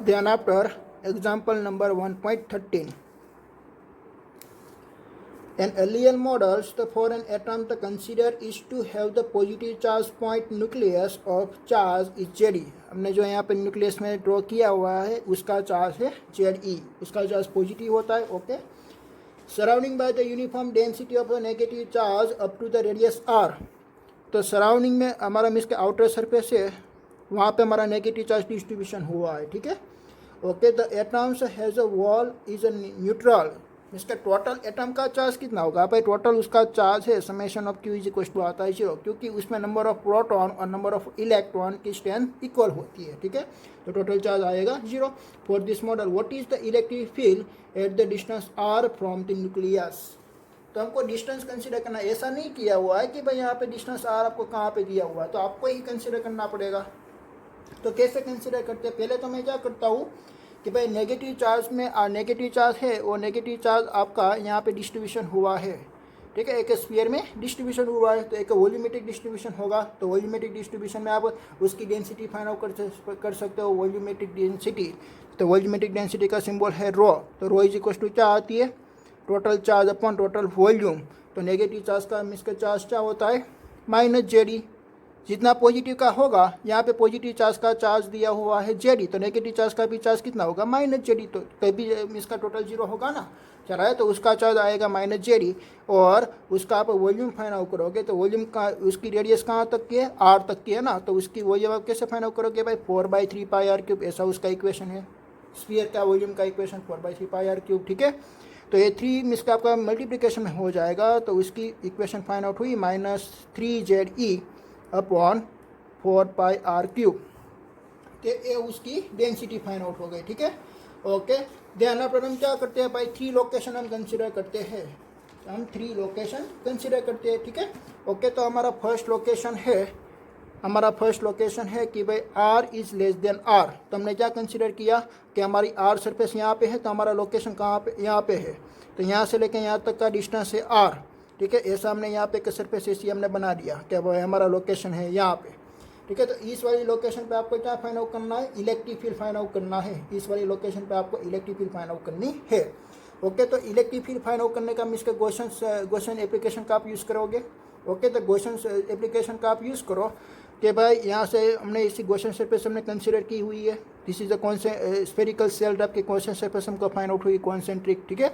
Then after example number 1.13. In earlier models, for an atom to consider is to have the positive charge point nucleus of charge is Ze. हमने जो यहाँ पे nucleus में draw किया हुआ है उसका चार्ज है Ze, उसका चार्ज पॉजिटिव होता है. Okay, surrounding by the uniform density of the negative charge up to the radius r. तो सराउंडिंग में हमारा मीन्स के आउटर सरफेस है, वहाँ पे हमारा नेगेटिव चार्ज डिस्ट्रीब्यूशन हुआ है. ठीक है. Okay, the atoms has a wall is a neutral. इसका टोटल एटम का चार्ज कितना होगा भाई? टोटल उसका चार्ज है summation of Q is equal to आता है 0, क्योंकि उसमें नंबर ऑफ प्रोटॉन और नंबर ऑफ इलेक्ट्रॉन की स्ट्रेंथ इक्वल होती है. ठीक है, तो टोटल चार्ज आएगा 0. For this model what is the electric field at the distance r from the nucleus. तो हमको डिस्टेंस कंसीडर करना, ऐसा नहीं किया हुआ है कि भाई यहाँ पे डिस्टेंस r आपको कहाँ पे दिया हुआ है, तो आपको ही कंसीडर करना पड़ेगा. तो कैसे कंसीडर करते हैं? पहले तो मैं क्या करता हूँ कि भाई नेगेटिव चार्ज में नेगेटिव चार्ज है, वो नेगेटिव चार्ज आपका यहाँ पे डिस्ट्रीब्यूशन हुआ है. ठीक है, एक स्फीयर में डिस्ट्रीब्यूशन हुआ है, तो एक वॉल्यूमेट्रिक डिस्ट्रीब्यूशन होगा. तो वॉल्यूमेट्रिक डिस्ट्रीब्यूशन में आप उसकी डेंसिटी फाइंड आउट कर सकते हो, वॉल्यूमेट्रिक डेंसिटी. तो वॉल्यूमेट्रिक डेंसिटी का सिंबल है रो. तो रो इज इक्वल टू क्या आती है? Total charge upon total volume. तो नेगेटिव चार्ज का इसका चार्ज क्या होता है? Minus Ze. जितना पॉजिटिव का होगा, यहाँ पे पॉजिटिव चार्ज का चार्ज दिया हुआ है Ze, तो नेगेटिव चार्ज का भी चार्ज कितना होगा? Minus Ze. तो तभी इसका टोटल 0 होगा ना. चला है, तो उसका चार्ज आएगा माइनस Ze. और उसका आप वॉल्यूम फाइंड आउट करोगे, तो वॉल्यूम का उसकी रेडियस कहाँ तक की है? r तक की है ना. तो उसकी वॉल्यूम आप कैसे फाइंड आउट करोगे भाई? 4/3 पाई r क्यूब, ऐसा उसका इक्वेशन है. स्फीयर का वॉल्यूम का इक्वेशन 4/3 पाई r क्यूब. ठीक है, तो ये 3 इसका आपका मल्टीप्लिकेशन में हो जाएगा, तो उसकी इक्वेशन फाइंड आउट हुई -3Ze अपॉन 4 पाई r क्यूब. तो ये उसकी डेंसिटी फाइंड आउट हो गई. ठीक है. ओके, ध्यान पर हम क्या करते हैं भाई? 3 लोकेशन हम कंसिडर करते हैं. हम 3 लोकेशन कंसिडर करते हैं. ठीक है. ओके, तो हमारा फर्स्ट लोकेशन है कि भाई r is less than r. तो हमने क्या कंसिडर किया कि हमारी r सरफेस यहाँ पे है, तो हमारा लोकेशन कहाँ पे? यहाँ पे है. तो यहाँ से लेकर यहाँ तक का डिस्टेंस है r. ठीक है, ऐसा हमने यहाँ पे एक सरफेस ऐसी हमने बना दिया क्या भाई? हमारा लोकेशन है यहाँ पे. ठीक है, तो इस वाली लोकेशन पे आपको क्या फाइंड आउट करना है? इलेक्ट्रिक फील्ड फाइंड आउट करना है. इस वाली लोकेशन पे आपको इलेक्ट्रिक फील्ड फाइंड आउट करनी है. ओके, तो इलेक्ट्रिक फील्ड फाइंड आउट करने का इसके क्वेश्चन एप्लीकेशन का आप यूज़ करोगे. ओके, तो क्वेश्चन एप्लीकेशन का आप यूज़ करो कि भाई यहाँ से हमने इसी क्वेश्चन सरफेस हमने कंसिडर की हुई है. This is a spherical shell type के क्वेश्चन सरफेस हमको फाइंड आउट हुई कॉन्सेंट्रिक. ठीक है.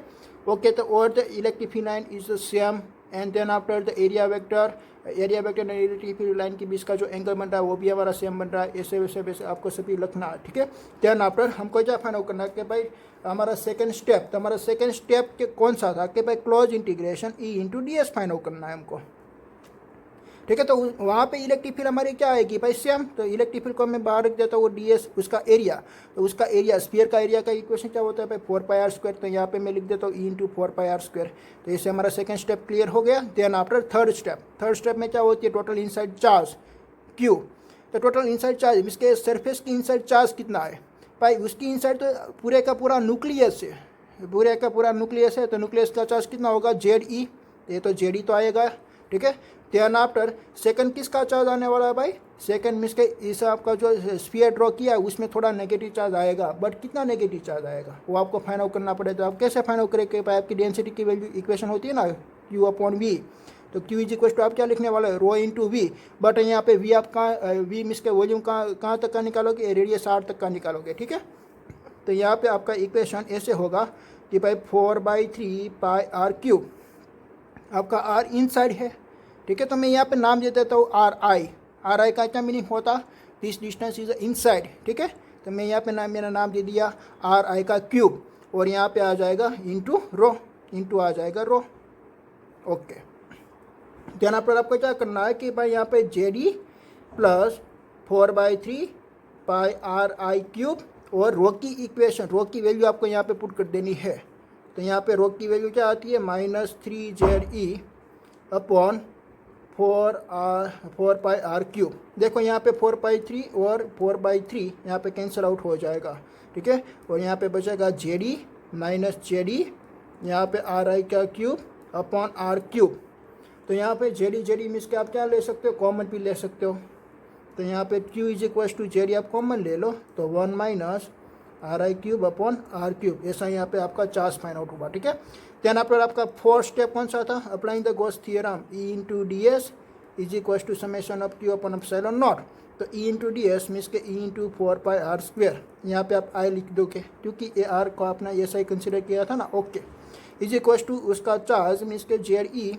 ओके, तो और the electric field line is the same, and then after the area vector and electric field line के बीच का जो एंगल बन रहा है वो भी हमारा सेम बन रहा है. ऐसे वैसे आपको सभी लिखना है. ठीक है. देन आफ्टर हमको क्या फाइंड आउट करना है कि भाई हमारा सेकंड स्टेप, तो हमारा सेकंड स्टेप के कौन सा था कि भाई close integration E/ds find out करना है हमको. ठीक है, तो वहाँ पे इलेक्ट्रिक फील्ड हमारी क्या आएगी भाई? सेम. तो इलेक्ट्रिक फील्ड को मैं बाहर रख देता हूँ, वो ds उसका एरिया. तो उसका एरिया, स्फीयर का एरिया का इक्वेशन क्या होता है भाई? 4 पाई r स्क्वायर. तो यहाँ पे मैं लिख देता हूँ E/4 पाई r स्क्वायर. तो इससे हमारा सेकंड स्टेप क्लियर हो गया. देन आफ्टर थर्ड स्टेप में क्या होती है? Total inside charge Q. तो टोटल इनसाइड चार्ज, इसके सरफेस की इनसाइड चार्ज कितना है भाई? उसकी इनसाइड तो पूरे का पूरा न्यूक्लियस है, तो न्यूक्लियस का चार्ज कितना होगा? Ze. ये तो Ze तो आएगा. ठीक है. देन आफ्टर सेकंड किसका चार्ज आने वाला है भाई? सेकंड मीन्स के इस आपका जो स्फीयर ड्रॉ किया है उसमें थोड़ा नेगेटिव चार्ज आएगा, बट कितना नेगेटिव चार्ज आएगा वो आपको फाइंड आउट करना पड़ेगा. तो आप कैसे फाइंड आउट करेंगे भाई? आपकी डेंसिटी की वैल्यू इक्वेशन होती है ना Q/V. तो Q इज इक्वल टू आप क्या लिखने वाला है? ρ/V. बट यहाँ पे V आप कहाँ, V मीन्स के वॉल्यूम कहाँ तक का निकालोगे? रेडियस r तक का निकालोगे. ठीक है. तो यहाँ पे आपका इक्वेशन ऐसे होगा कि भाई 4/3 पाई r क्यूब. आपका r इनसाइड है. ठीक है, तो मैं यहाँ पे नाम दे देता हूँ RI का क्या मीनिंग होता? This distance is inside. ठीक है, तो मैं यहाँ पे मेरा नाम दे दिया RI का क्यूब, और यहाँ पे आ जाएगा इंटू आ जाएगा रो. ओके, ध्यान पर आपको क्या करना है कि भाई यहाँ पे Ze प्लस 4/3 पाई RI क्यूब और रो की इक्वेशन, रो की वैल्यू आपको यहाँ पे पुट कर देनी है. तो यहाँ पे रो की वैल्यू क्या आती है? -3Ze अपॉन 4 पाई r क्यूब. देखो यहाँ पे 4/3 और 4/3 यहाँ पे कैंसिल आउट हो जाएगा. ठीक है, और यहाँ पे बचेगा Ze -Ze, यहाँ पे RI का क्यूब अपॉन r क्यूब. तो यहाँ पे Ze मीन्स के आप क्या ले सकते हो? कॉमन भी ले सकते हो. तो यहाँ पे Q is equal to Ze आप कॉमन ले लो, तो 1 माइनस RI³ अपॉन R³ ऐसा यहाँ पे आपका चार्ज फाइंड आउट हुआ, ठीक है। देन आफ्टर आपका फोर्थ स्टेप कौन सा था, applying the Gauss theorem E into DS is equal to summation of Q upon epsilon naught. तो E इंटू DS मीन्स के E इंटू 4πr², यहाँ पे आप I लिख दोगे क्योंकि ये R को आपने ऐसा ही कंसिडर किया था ना, ओके। इज इक्वल टू उसका चार्ज मीन्स के ZE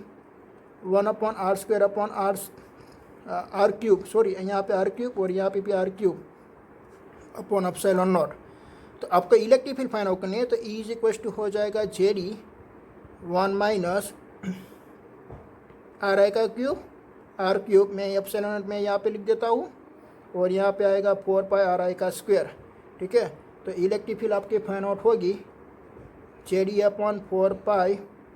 1/r² upon R³ sorry यहाँ पे R³ और यहाँ पे भी R³ अपॉन एप्सिलॉन नॉट। तो आपको इलेक्ट्रिक फील्ड फाइंड आउट करनी है, तो E इज इक्वल टू हो जाएगा ZE 1 माइनस RI³ R³ मैं एप्सिलॉन नॉट में यहाँ पे लिख देता हूँ और यहाँ पे आएगा 4πRI², ठीक है। तो इलेक्ट्रिक फील्ड आपके फाइंड आउट होगी ZE अपॉन 4π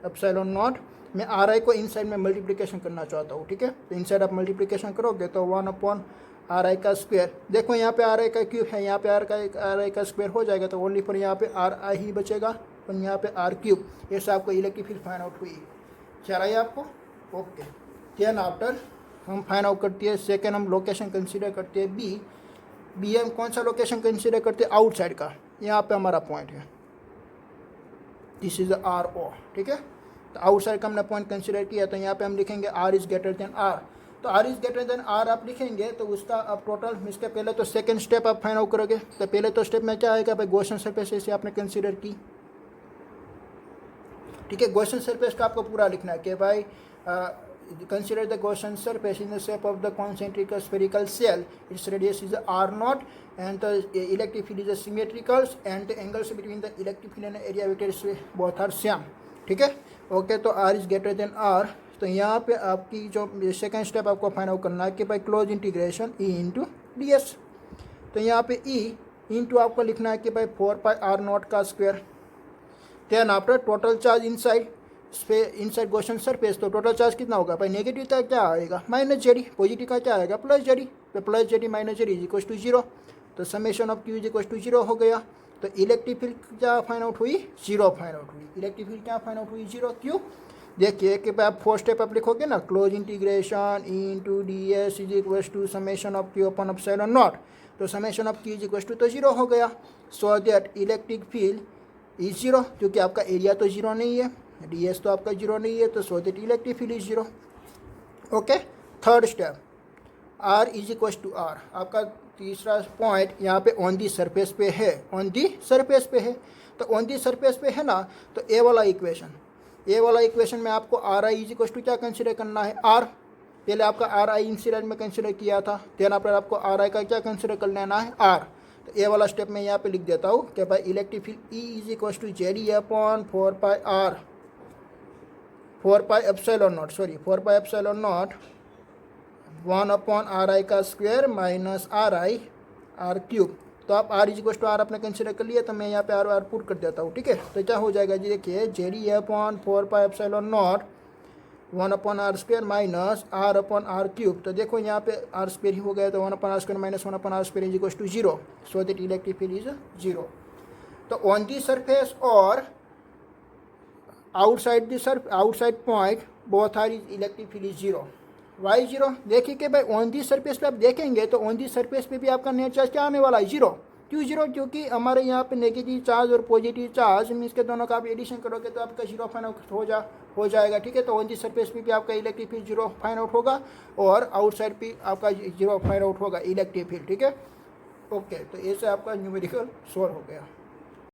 एप्सिलॉन नॉट। मैं RI को इनसाइड में मल्टीप्लिकेशन करना चाहता हूँ, ठीक है। तो इनसाइड आप मल्टीप्लिकेशन करोगे तो 1/RI²। देखो यहाँ पे RI³ है, यहाँ पे RI² हो जाएगा तो ओनली पर यहाँ पे RI ही बचेगा और यहाँ पे R³। ऐसे आपको इलेक्ट्रिक फील्ड फाइंड आउट हुई, चलाइए आपको, ओके। देन आफ्टर हम फाइंड आउट करते हैं सेकेंड, हम लोकेशन कंसीडर करते हैं बी हम कौन सा लोकेशन कंसीडर करते हैं, आउटसाइड का। यहाँ पे हमारा पॉइंट है, दिस इज RO, ठीक है। तो आउटसाइड का हमने पॉइंट कंसीडर किया, तो यहाँ पे हम लिखेंगे R is greater than R। तो R is greater than R आप लिखेंगे तो उसका अब टोटल, इसके पहले तो सेकंड स्टेप आप फाइंड आउट करोगे। तो पहले तो स्टेप में क्या आएगा भाई, गॉसियन सरफेस ऐसे आपने कंसीडर की, ठीक है। गॉसियन सरफेस का आपको पूरा लिखना है कि भाई consider the Gaussian surface in the shape of the concentric spherical shell. Its radius is R0 and the electric field is symmetrical and the angles between the electric field and area vector both are same, ठीक है, okay. तो R is greater than R। तो यहाँ पे आपकी जो second step आपको find out करना है कि भाई close integration E into DS। तो यहाँ पे E इंटू आपको लिखना है कि भाई 4πR0 का square. Then after total charge inside Gaussian surface, तो टोटल चार्ज कितना होगा भाई, नेगेटिव का क्या आएगा -ZD, पॉजिटिव का क्या आएगा +ZD। तो +ZD -ZD is equal to 0। तो summation of Q is equal to 0 हो गया। तो इलेक्ट्रिक फील्ड क्या फाइंड आउट हुई, 0 फाइंड आउट हुई। इलेक्ट्रिक फील्ड क्या फाइंड आउट हुई, 0। क्यों, देखिए कि आप फोर्थ स्टेप आप लिखोगे ना, close integration E into DS is equal to summation of Q upon epsilon naught. तो summation of Q is equal to तो 0 हो गया। So that electric field is 0, क्योंकि आपका एरिया तो 0 नहीं है, DS तो आपका 0 नहीं है, तो so that electric field is 0, okay. Third step R is equal to R, आपका तीसरा पॉइंट यहाँ पे ऑन दी सरफेस पे है, ऑन दी सरफेस पे है। तो ऑन दी सरफेस पे है ना, तो ए वाला इक्वेशन में आपको RI इज इक्वल टू क्या कंसिडर करना है, R। पहले आपका RI इंसिडेंट में कंसिडर किया था, देन आपको RI का क्या कंसिडर कर लेना है, R। तो ए वाला स्टेप में यहाँ पे लिख देता हूँ कि भाई electric field E is equal to ZE upon 4π epsilon naught 1/RI का स्क्वायर माइनस RI R³। तो आप R is equal to R आपने कंसिडर कर लिया, तो मैं यहाँ पे R पुट कर देता हूँ, ठीक है। तो क्या हो जाएगा जी, देखिए ZE upon 4π epsilon naught 1/R² minus R upon R³। तो देखो यहाँ पे R² ही हो गया, तो 1/R² minus 1/R² is equal to 0। So that electric field is 0। तो ऑन दी सरफेस और outside point both are is electric field is 0। Why 0, देखिए कि भाई ऑन दी सरफेस पे आप देखेंगे तो ऑन दी सरफेस पे भी आपका नेट चार्ज क्या आने वाला है, 0। क्यों 0, क्योंकि हमारे यहाँ पे नेगेटिव चार्ज और पॉजिटिव चार्ज मीन्स के दोनों का आप एडिशन करोगे तो आपका 0 फाइंड आउट हो जाएगा, ठीक है। तो ऑन दी सरफेस पे भी आपका इलेक्ट्रिक फील्ड 0 फाइंड आउट होगा और आउटसाइड पे आपका 0 फाइंड आउट होगा इलेक्ट्रिक फील्ड, ठीक है, ओके। तो ऐसे आपका न्यूमेरिकल सॉल्व हो गया।